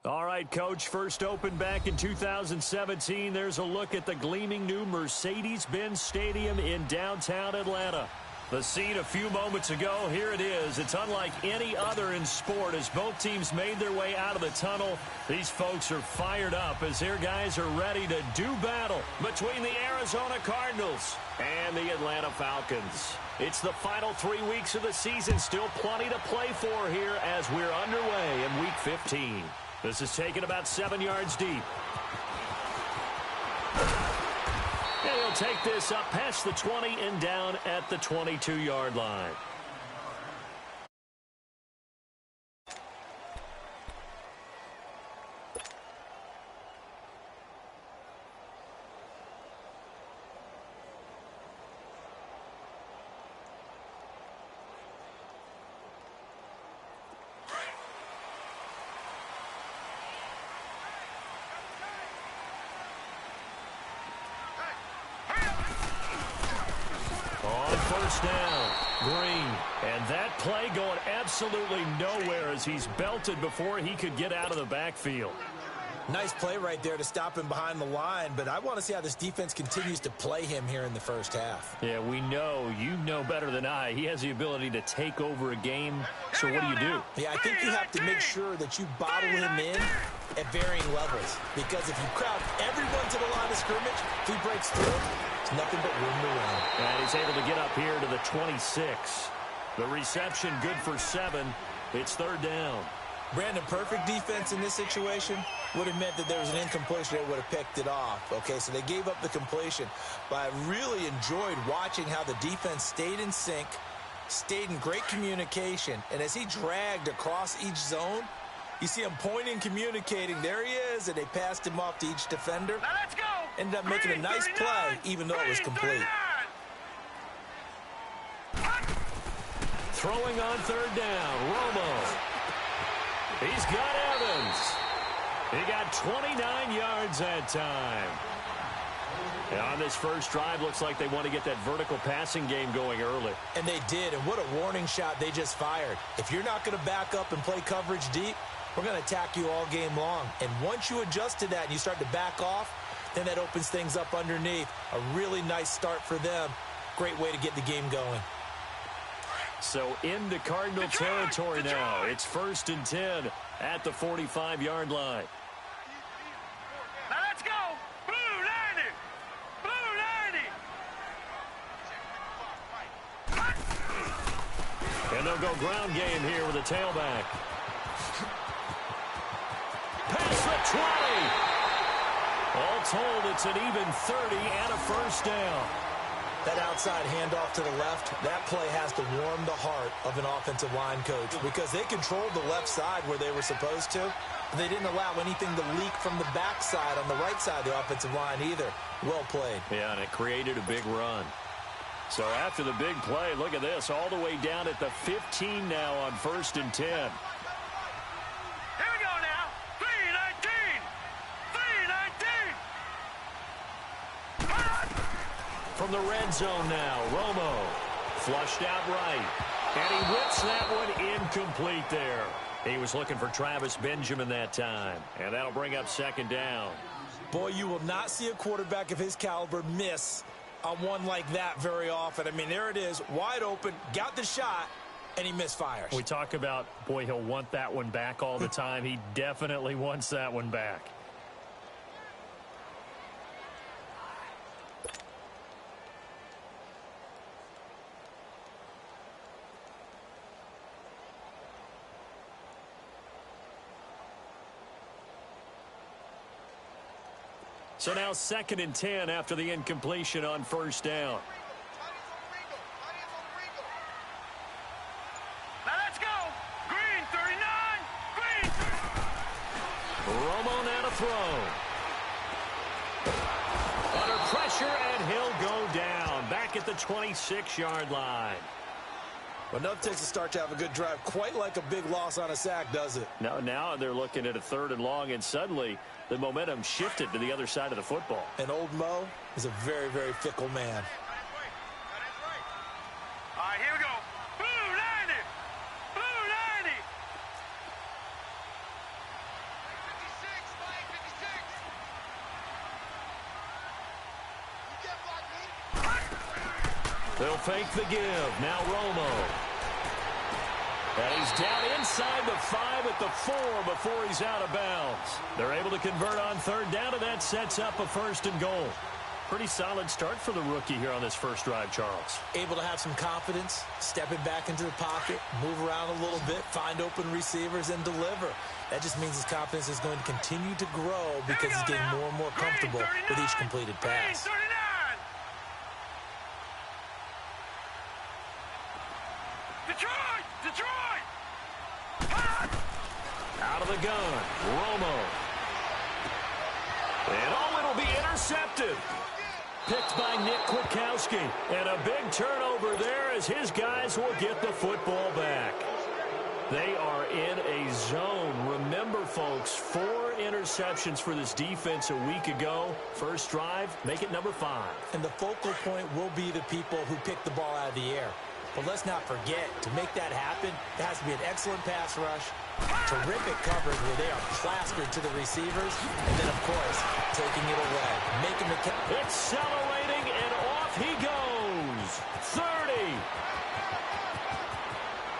All right, Coach, first opened back in 2017. There's a look at the gleaming new Mercedes-Benz Stadium in downtown Atlanta. The scene a few moments ago, here it is. It's unlike any other in sport as both teams made their way out of the tunnel. These folks are fired up as their guys are ready to do battle between the Arizona Cardinals and the Atlanta Falcons. It's the final 3 weeks of the season. Still plenty to play for here as we're underway in Week 15. This is taken about 7 yards deep. And he'll take this up past the 20 and down at the 22-yard line. First down, Green. And that play going absolutely nowhere as he's belted before he could get out of the backfield. Nice play right there to stop him behind the line, but I want to see how this defense continues to play him here in the first half. Yeah, we know. You know better than I. He has the ability to take over a game, so what do? Yeah, I think you have to make sure that you bottle him in at varying levels, because if you crowd everyone to the line of scrimmage, if he breaks through, there's nothing but room to run. And he's able to get up here to the 26. The reception good for 7. It's third down. Brandon, perfect defense in this situation would have meant that there was an incompletion. They would have picked it off. Okay, so they gave up the completion. But I really enjoyed watching how the defense stayed in sync, stayed in great communication. And as he dragged across each zone, you see him pointing, communicating. There he is, and they passed him off to each defender. Now let's go. Ended up making a nice play, even though it was complete. Throwing on third down, Romo. He's got Evans. He got 29 yards that time. And on this first drive, looks like they want to get that vertical passing game going early. And they did, and what a warning shot they just fired. If you're not going to back up and play coverage deep, we're going to attack you all game long. And once you adjust to that and you start to back off, then that opens things up underneath. A really nice start for them. Great way to get the game going. So into Cardinal territory now. It's 1st and 10 at the 45-yard line. Now let's go. Blue 90. Blue 90. And they'll go ground game here with a tailback. Past the 20. All told, it's an even 30 and a first down. That outside handoff to the left, that play has to warm the heart of an offensive line coach because they controlled the left side where they were supposed to. But they didn't allow anything to leak from the backside on the right side of the offensive line either. Well played. Yeah, and it created a big run. So after the big play, look at this, all the way down at the 15 now on 1st and 10. Here we go now. 319. 319. From the red zone now, Romo flushed out right. And he whips that one incomplete there. He was looking for Travis Benjamin that time. And that'll bring up 2nd down. Boy, you will not see a quarterback of his caliber miss on one like that very often. I mean, there it is, wide open, got the shot, and he misfires. We talk about, boy, he'll want that one back all the time. He definitely wants that one back. So now 2nd and 10 after the incompletion on 1st down. Now let's go. Green 39. Green. Romo now to throw. Under pressure, and he'll go down. Back at the 26-yard line. But enough takes a start to have a good drive. Quite like a big loss on a sack, does it? Now they're looking at a 3rd and long, and suddenly the momentum shifted to the other side of the football. And old Mo is a very, very fickle man. All right, here we go. Blue 90. Blue 90. They'll fake the give. Now Romo. And he's down inside the 5 at the 4 before he's out of bounds. They're able to convert on third down, and that sets up a 1st and goal. Pretty solid start for the rookie here on this first drive, Charles. Able to have some confidence, stepping back into the pocket, move around a little bit, find open receivers, and deliver. That just means his confidence is going to continue to grow because he's getting more and more comfortable with each completed pass. Detroit! Out of the gun, Romo. And it'll be intercepted. Picked by Nick Kwiatkowski. And a big turnover there as his guys will get the football back. They are in a zone. Remember, folks, 4 interceptions for this defense a week ago. First drive, make it number 5. And the focal point will be the people who pick the ball out of the air. But let's not forget, to make that happen, there has to be an excellent pass rush, terrific coverage where they are plastered to the receivers, and then, of course, taking it away. Making the accelerating, and off he goes. 30.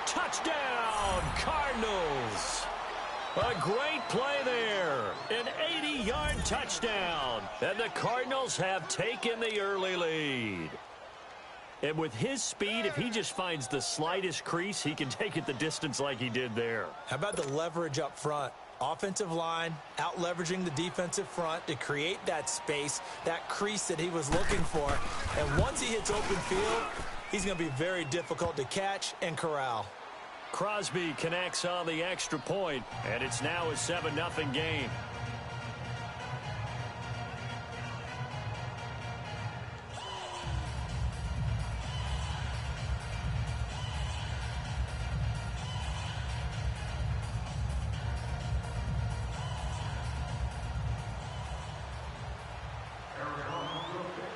Touchdown, Cardinals. A great play there. An 80-yard touchdown. And the Cardinals have taken the early lead. And with his speed, if he just finds the slightest crease, he can take it the distance like he did there. How about the leverage up front? Offensive line out-leveraging the defensive front to create that space, that crease that he was looking for. And once he hits open field, he's going to be very difficult to catch and corral. Crosby connects on the extra point, and it's now a 7-0 game.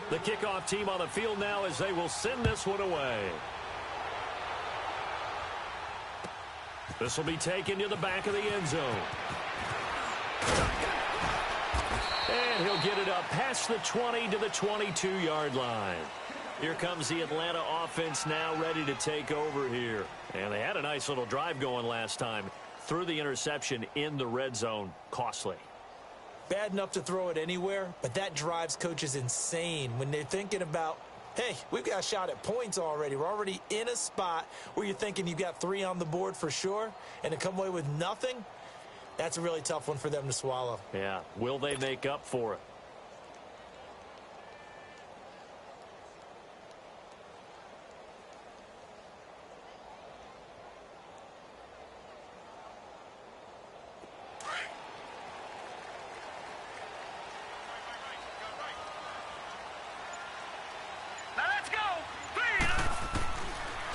The kickoff team on the field now as they will send this one away. This will be taken to the back of the end zone. And he'll get it up past the 20 to the 22-yard line. Here comes the Atlanta offense now ready to take over here. And they had a nice little drive going last time. Threw the interception in the red zone. Costly. Bad enough to throw it anywhere, but that drives coaches insane when they're thinking about, hey, we've got a shot at points already. We're already in a spot where you're thinking you've got 3 on the board for sure, and to come away with nothing, that's a really tough one for them to swallow. Yeah, will they make up for it?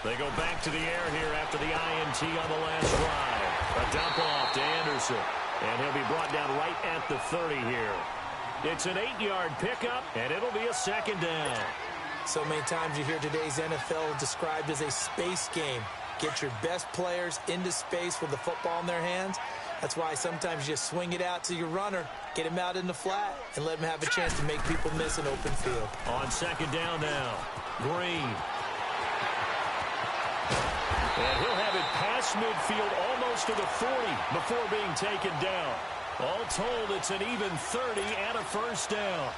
They go back to the air here after the INT on the last drive. A dump off to Anderson. And he'll be brought down right at the 30 here. It's an 8-yard pickup, and it'll be a 2nd down. So many times you hear today's NFL described as a space game. Get your best players into space with the football in their hands. That's why sometimes you swing it out to your runner, get him out in the flat, and let him have a chance to make people miss an open field. On 2nd down now, Green. And he'll have it past midfield almost to the 40 before being taken down. All told, it's an even 30 and a 1st down.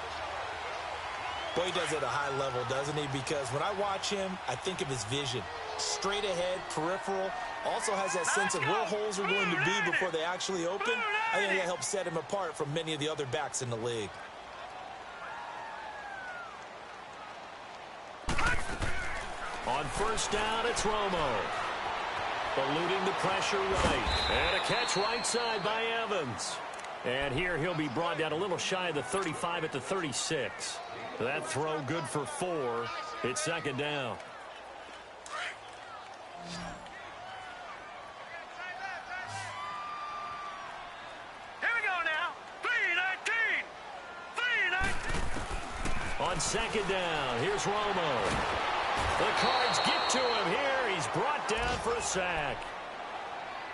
Boy, he does it at a high level, doesn't he? Because when I watch him, I think of his vision. Straight ahead, peripheral. Also has that sense of where holes are going to be before they actually open. I think that helps set him apart from many of the other backs in the league. On 1st down, it's Romo. Eluding the pressure right. And a catch right side by Evans. And here he'll be brought down a little shy of the 35 at the 36. That throw good for 4. It's 2nd down. Here we go now. 3-19. On 2nd down, here's Romo. The Cards get to him here. He's brought down for a sack.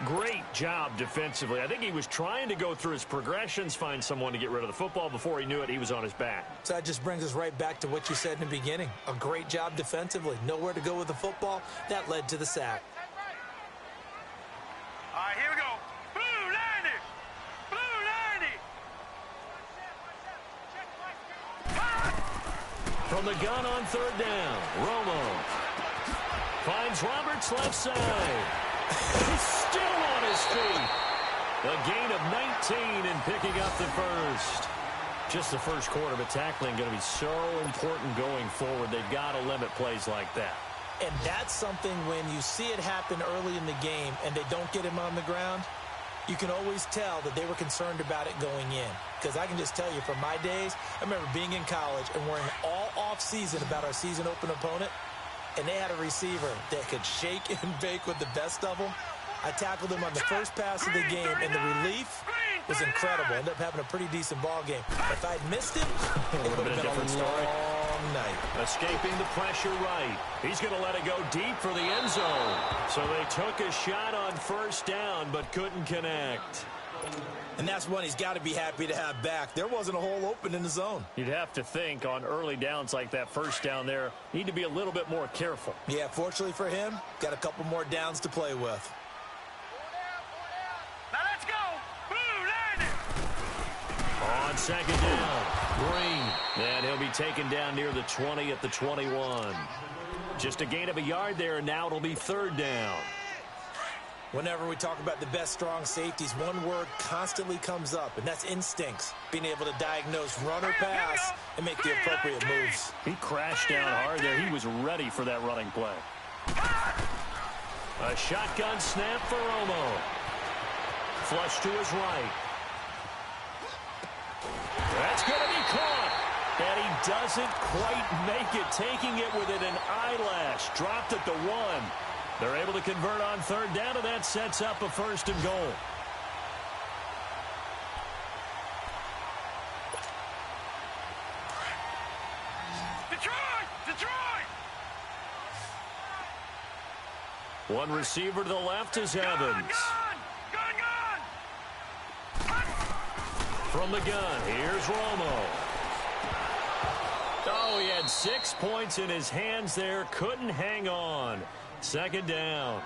Great job defensively. I think he was trying to go through his progressions, find someone to get rid of the football. Before he knew it, he was on his back. So that just brings us right back to what you said in the beginning. A great job defensively. Nowhere to go with the football. That led to the sack. All right, here we go. Blue 90. Blue 90. From the gun on third down, Romo finds Roberts left side. He's still on his feet. A gain of 19 and picking up the first. Just the first quarter, but tackling going to be so important going forward. They've got to limit plays like that. And that's something when you see it happen early in the game and they don't get him on the ground, you can always tell that they were concerned about it going in. Because I can just tell you from my days, I remember being in college and worrying all off-season about our season open opponent, and they had a receiver that could shake and bake with the best of them. I tackled him on the first pass of the game, and the relief was incredible. Ended up having a pretty decent ball game. If I'd missed him, it would have been a different story. Long night. Escaping the pressure right. He's going to let it go deep for the end zone. So they took a shot on first down, but couldn't connect. And that's one he's got to be happy to have back. There wasn't a hole open in the zone. You'd have to think on early downs like that first down there, need to be a little bit more careful. Yeah, fortunately for him, got a couple more downs to play with. Now let's go. Blue 90. On second down, Green. And he'll be taken down near the 20 at the 21. Just a gain of a yard there, and now it'll be third down. Whenever we talk about the best strong safeties, one word constantly comes up, and that's instincts. Being able to diagnose run or pass and make the appropriate moves. He crashed down hard there. He was ready for that running play. A shotgun snap for Romo. Flush to his right. That's going to be caught. And he doesn't quite make it, taking it within an eyelash. Dropped at the 1. They're able to convert on third down, and that sets up a first and goal. Detroit! Detroit! One receiver to the left is Evans. Gun! From the gun, here's Romo. Oh, he had 6 points in his hands there. Couldn't hang on. Second down.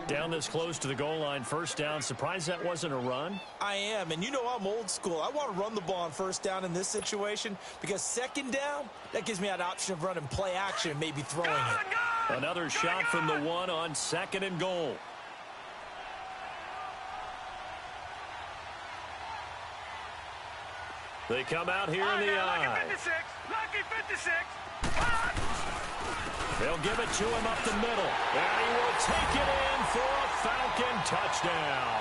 Down this close to the goal line. First down. Surprised that wasn't a run? I am, and you know I'm old school. I want to run the ball on first down in this situation because second down, that gives me that option of running play action and maybe throwing it. Another shot from the 1 on second and goal. They come out here in the eye. Lucky 56. Lucky 56. They'll give it to him up the middle. And he will take it in for a Falcon touchdown.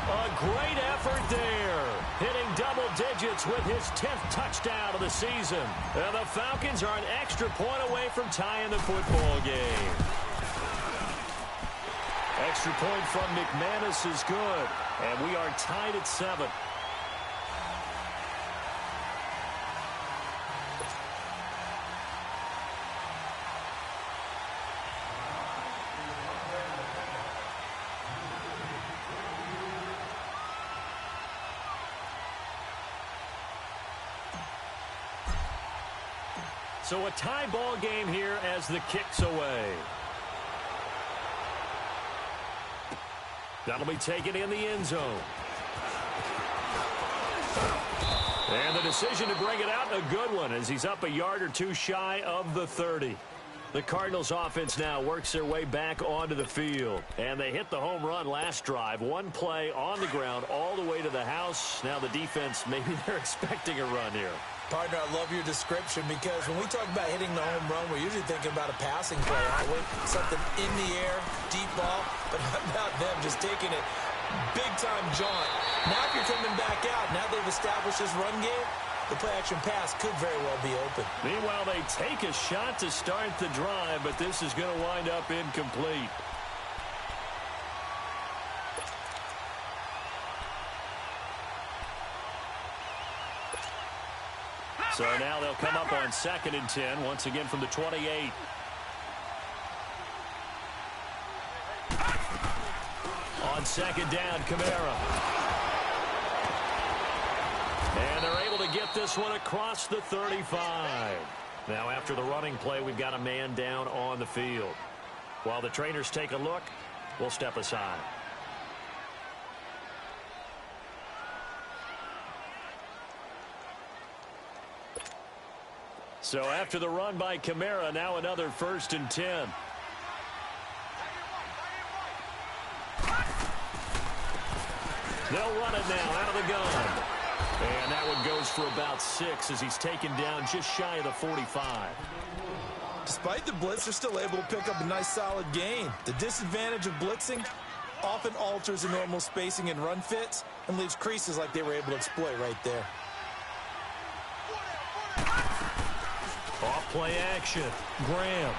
A great effort there. Hitting double digits with his 10th touchdown of the season. And the Falcons are an extra point away from tying the football game. Extra point from McManus is good. And we are tied at 7. So a tie ball game here as the kick's away. That'll be taken in the end zone. And the decision to bring it out, a good one, as he's up a yard or two shy of the 30. The Cardinals offense now works their way back onto the field. And they hit the home run last drive. One play on the ground all the way to the house. Now the defense, maybe they're expecting a run here. Partner, I love your description because when we talk about hitting the home run, we're usually thinking about a passing play, aren't we? Something in the air, deep ball, but how about them just taking it big-time jaunt? Now if you're coming back out, now they've established this run game, the play-action pass could very well be open. Meanwhile, they take a shot to start the drive, but this is going to wind up incomplete. So now they'll come up on 2nd and 10, once again from the 28. on second down, Kamara. And they're able to get this one across the 35. Now, after the running play, we've got a man down on the field. While the trainers take a look, we'll step aside. So after the run by Kamara, now another 1st and 10. They'll run it now out of the gun. And that one goes for about 6 as he's taken down just shy of the 45. Despite the blitz, they're still able to pick up a nice solid gain. The disadvantage of blitzing often alters the normal spacing and run fits and leaves creases like they were able to exploit right there. Off play action. Graham.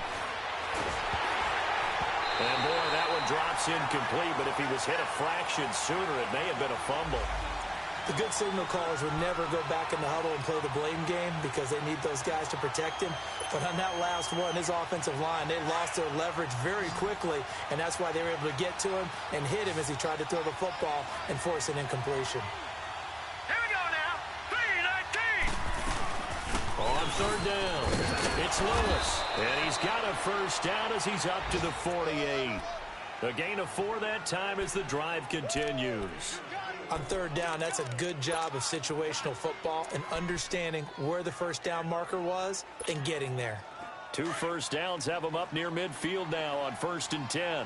And boy, that one drops incomplete, but if he was hit a fraction sooner, it may have been a fumble. The good signal callers would never go back in the huddle and play the blame game because they need those guys to protect him. But on that last one, his offensive line, they lost their leverage very quickly, and that's why they were able to get to him and hit him as he tried to throw the football and force an incompletion. Here we go now. 3-19. On third down, it's Lewis. And he's got a first down as he's up to the 48. A gain of 4 that time as the drive continues. On third down, that's a good job of situational football and understanding where the first down marker was and getting there. 2 first downs have him up near midfield now on 1st and 10.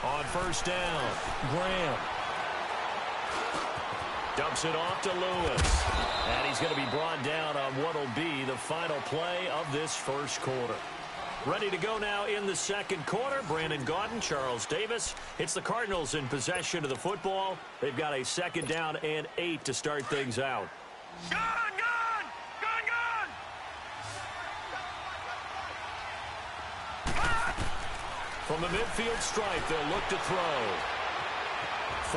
On first down, Graham dumps it off to Lewis. And he's going to be brought down on what will be the final play of this first quarter. Ready to go now in the second quarter. Brandon Gaudin, Charles Davis. It's the Cardinals in possession of the football. They've got a 2nd down and 8 to start things out. Gun, gun! Gun, gun! From the midfield stripe, they'll look to throw.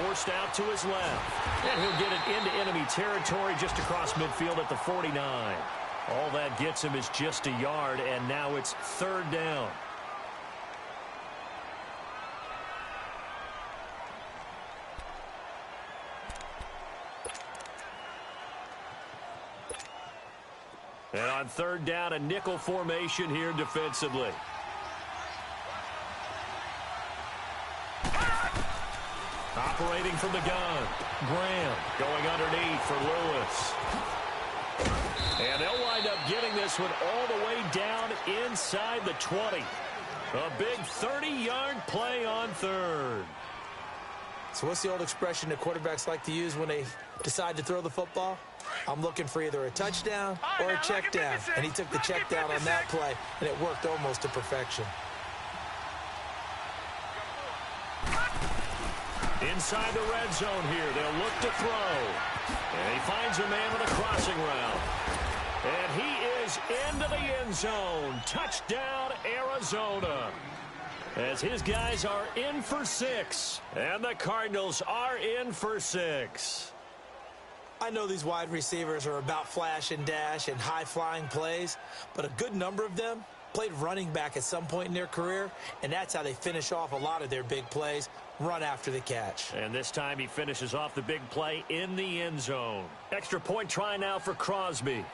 Forced out to his left. And he'll get it into enemy territory just across midfield at the 49. All that gets him is just a yard, and now it's 3rd down. And on 3rd down, a nickel formation here defensively. Operating from the gun. Graham going underneath for Lewis. And they'll wind up getting this one all the way down inside the 20. A big 30-yard play on 3rd. So what's the old expression that quarterbacks like to use when they decide to throw the football? I'm looking for either a touchdown or a check down. And he took the check down on that play, and it worked almost to perfection. Inside the red zone here, they'll look to throw. And he finds a man with a crossing route. And he is into the end zone. Touchdown, Arizona. As his guys are in for 6. And the Cardinals are in for 6. I know these wide receivers are about flash and dash and high-flying plays, but a good number of them played running back at some point in their career, and that's how they finish off a lot of their big plays, run after the catch. And this time he finishes off the big play in the end zone. Extra point try now for Crosby.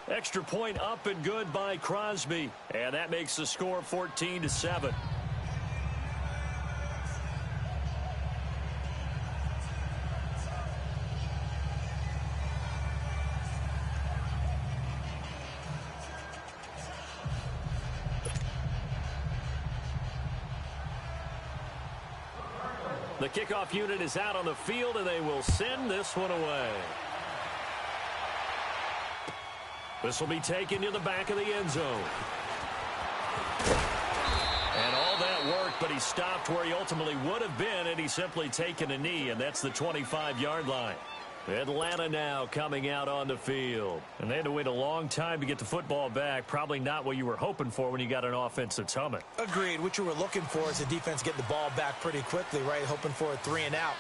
Extra point up and good by Crosby. And that makes the score 14-7. The kickoff unit is out on the field, and they will send this one away. This will be taken to the back of the end zone. And all that worked, but he stopped where he ultimately would have been, and he's simply taken a knee, and that's the 25-yard line. Atlanta now coming out on the field. And they had to wait a long time to get the football back. Probably not what you were hoping for when you got an offense that's humming. Agreed. What you were looking for is the defense getting the ball back pretty quickly, right? Hoping for a 3 and out.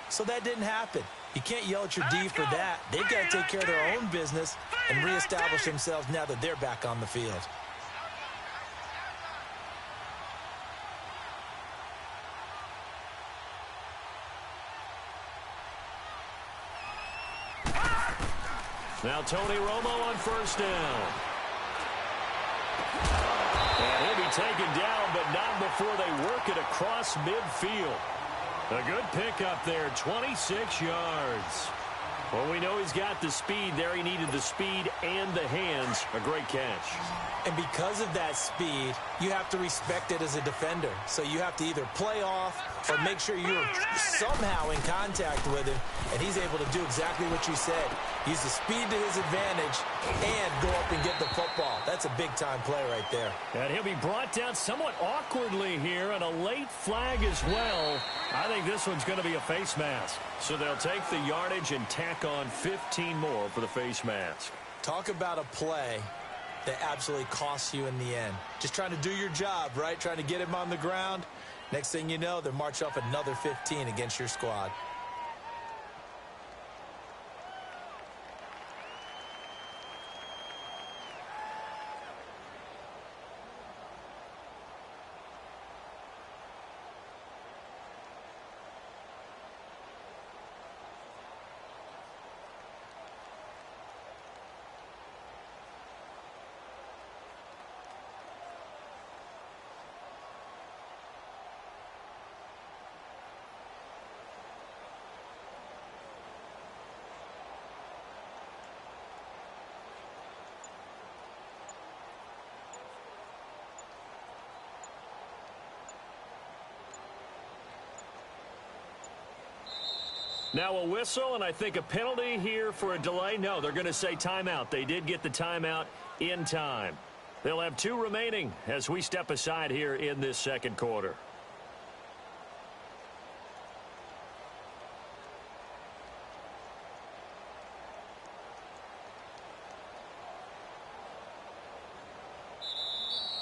So that didn't happen. You can't yell at your D for that. They've got to take care of their own business and reestablish themselves now that they're back on the field. Now Tony Romo on first down. And he'll be taken down, but not before they work it across midfield. A good pickup there, 26 yards. Well, we know he's got the speed there. He needed the speed and the hands. A great catch. And because of that speed, you have to respect it as a defender. So you have to either play off or make sure you're somehow in contact with him. And he's able to do exactly what you said. Use the speed to his advantage and go up and get the football. That's a big-time play right there. And he'll be brought down somewhat awkwardly here, and a late flag as well. I think this one's going to be a face mask. So they'll take the yardage and tack on 15 more for the face mask. Talk about a play that absolutely costs you in the end. Just trying to do your job, right? Trying to get him on the ground. Next thing you know, they're march off another 15 against your squad. Now a whistle, and I think a penalty here for a delay. No, they're going to say timeout. They did get the timeout in time. They'll have 2 remaining as we step aside here in this second quarter.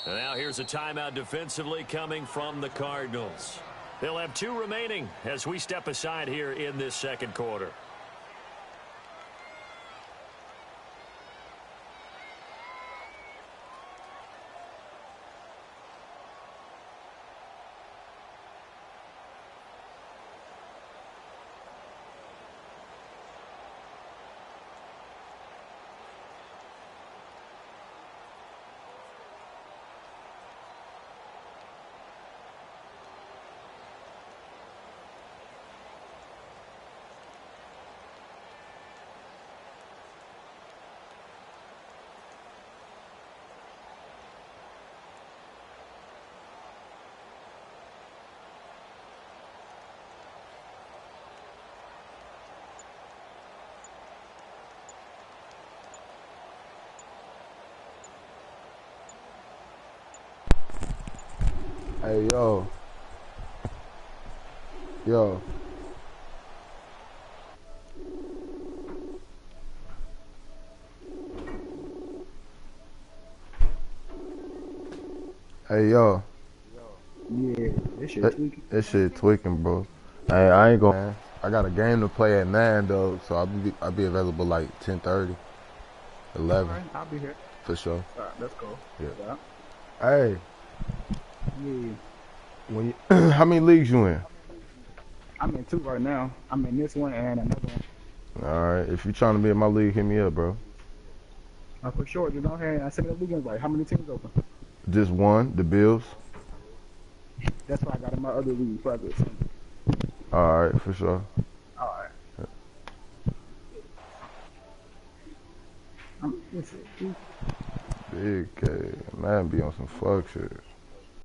And now here's a timeout defensively coming from the Cardinals. They'll have 2 remaining as we step aside here in this second quarter. Hey, yo. Yo. Hey, yo. Yeah, this shit tweaking. This shit tweaking, bro. Hey, I ain't gonna. I got a game to play at 9, though, so I'll be available like 10:30, 11. Alright, I'll be here. For sure. Alright, let's go. Yeah. Hey. Yeah. When you, how many leagues you in? I'm in 2 right now. I'm in this one and another one. Alright, if you trying to be in my league, hit me up, bro. For sure, you know, hey, I sent the weekends like how many teams open? Just one, the Bills. That's why I got in my other league practice. Alright, for sure. Alright. Big K. Man be on some fuck shit.